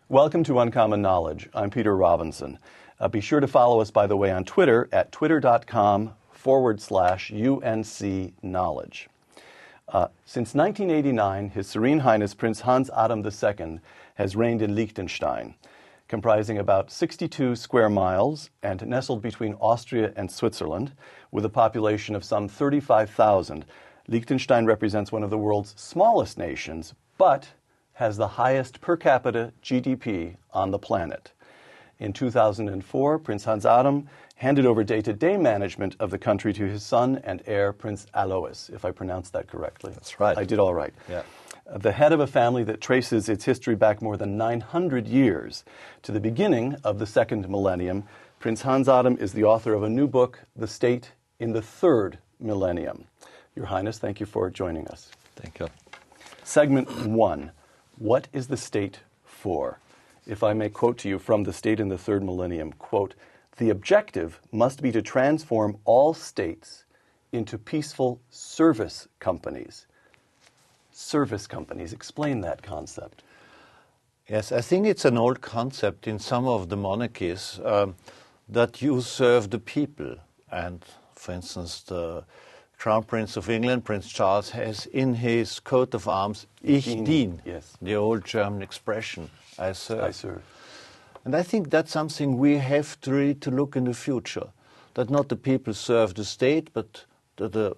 Welcome to Uncommon Knowledge. I'm Peter Robinson. Be sure to follow us, by the way, on Twitter at twitter.com/UNC Knowledge. Since 1989, His Serene Highness Prince Hans Adam II has reigned in Liechtenstein, comprising about 62 square miles and nestled between Austria and Switzerland, with a population of some 35,000. Liechtenstein represents one of the world's smallest nations, but has the highest per capita GDP on the planet. In 2004, Prince Hans Adam handed over day-to-day management of the country to his son and heir, Prince Alois, if I pronounced that correctly. That's right. I did all right. Yeah. The head of a family that traces its history back more than 900 years to the beginning of the Second Millennium, Prince Hans Adam is the author of a new book, The State in the Third Millennium. Your Highness, thank you for joining us. Thank you. Segment 1. What is the state for? If I may quote to you from The State in the Third Millennium, quote, "The objective must be to transform all states into peaceful service companies." Service companies. Explain that concept. Yes, I think it's an old concept in some of the monarchies that you serve the people. And, for instance, the Crown Prince of England, Prince Charles, has in his coat of arms, Ich dien, yes, the old German expression, I serve. I serve. And I think that's something we have to really to look in the future, that not the people serve the state, but that the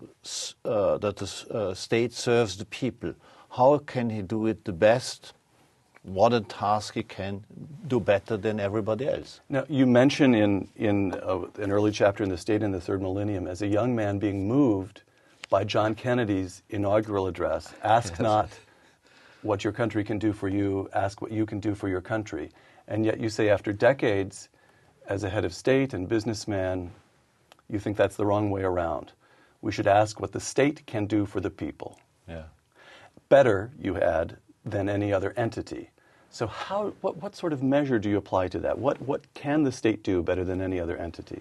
state serves the people. How can he do it the best? What a task he can do better than everybody else. Now, you mention in an early chapter in The State in the Third Millennium, as a young man being moved by John Kennedy's inaugural address, ask not what your country can do for you, ask what you can do for your country. And yet you say after decades as a head of state and businessman, you think that's the wrong way around. We should ask what the state can do for the people. Yeah. Better, you add, than any other entity. So what sort of measure do you apply to that? What can the state do better than any other entity?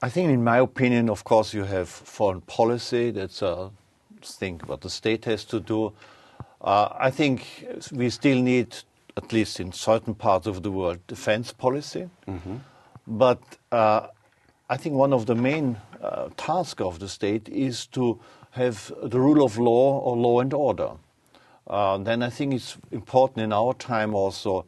I think, in my opinion, of course, you have foreign policy. That's a thing what the state has to do. I think we still need, at least in certain parts of the world, defense policy. Mm-hmm. But I think one of the main tasks of the state is to have the rule of law or law and order. Then I think it's important in our time also,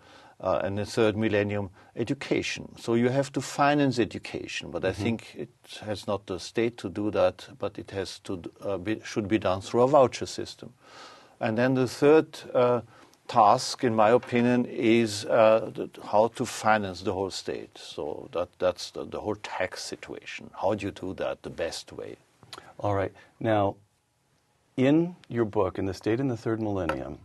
in the third millennium, education. So you have to finance education, but I think it has not the state to do that, but it has to should be done through a voucher system. And then the third task, in my opinion, is how to finance the whole state. So that's the whole tax situation. How do you do that the best way? All right. Now, in your book, In the State in the Third Millennium,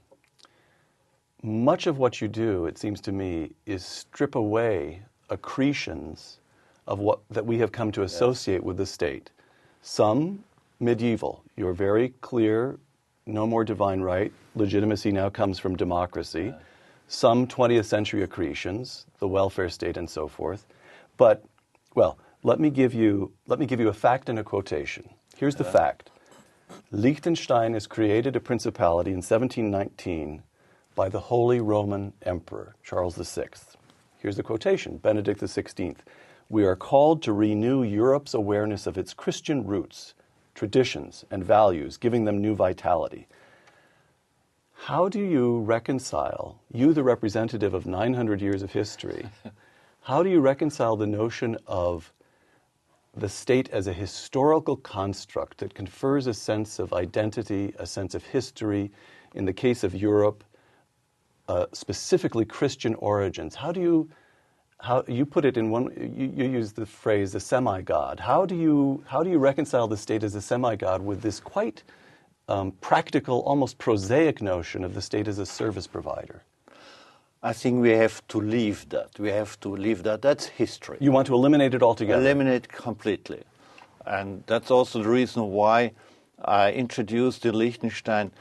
much of what you do, it seems to me, is strip away accretions of what that we have come to associate with the state. Some medieval. You're very clear, no more divine right. Legitimacy now comes from democracy. Yeah. Some 20th century accretions, the welfare state and so forth. But, well, let me give you a fact and a quotation. Here's the fact. Liechtenstein is created a principality in 1719 by the Holy Roman Emperor, Charles VI. Here's the quotation, Benedict XVI. "We are called to renew Europe's awareness of its Christian roots, traditions, and values, giving them new vitality." How do you reconcile, you the representative of 900 years of history, how do you reconcile the notion of the state as a historical construct that confers a sense of identity, a sense of history, in the case of Europe, specifically Christian origins? How you put it in one, you use the phrase the semigod. How do you reconcile the state as a semigod with this quite practical, almost prosaic notion of the state as a service provider? I think we have to leave that. That's history. You want to eliminate it altogether? Eliminate completely. And that's also the reason why I introduced in Liechtenstein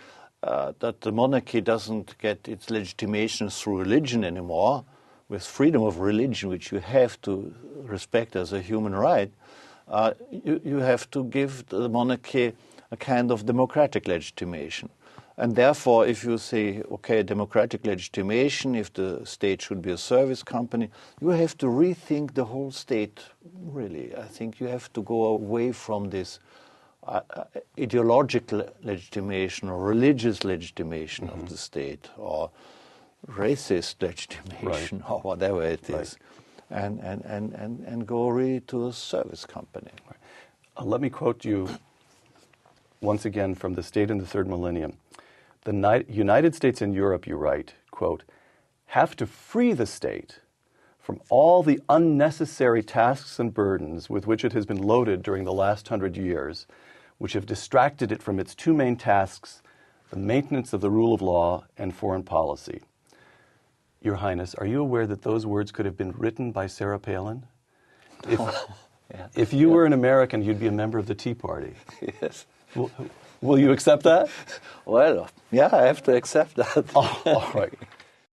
that the monarchy doesn't get its legitimation through religion anymore, with freedom of religion, which you have to respect as a human right. You have to give the monarchy a kind of democratic legitimation. And therefore, if you say, okay, democratic legitimation, if the state should be a service company, you have to rethink the whole state, really. I think you have to go away from this ideological legitimation or religious legitimation of the state or racist legitimation or whatever it is, and go really to a service company. Let me quote you once again from The State in the Third Millennium. The United States and Europe, you write, quote, have to free the state from all the unnecessary tasks and burdens with which it has been loaded during the last 100 years, which have distracted it from its two main tasks, the maintenance of the rule of law and foreign policy. Your Highness, are you aware that those words could have been written by Sarah Palin? If you were an American, you'd be a member of the Tea Party. Yes. Will you accept that? Well, yeah, I have to accept that. All right.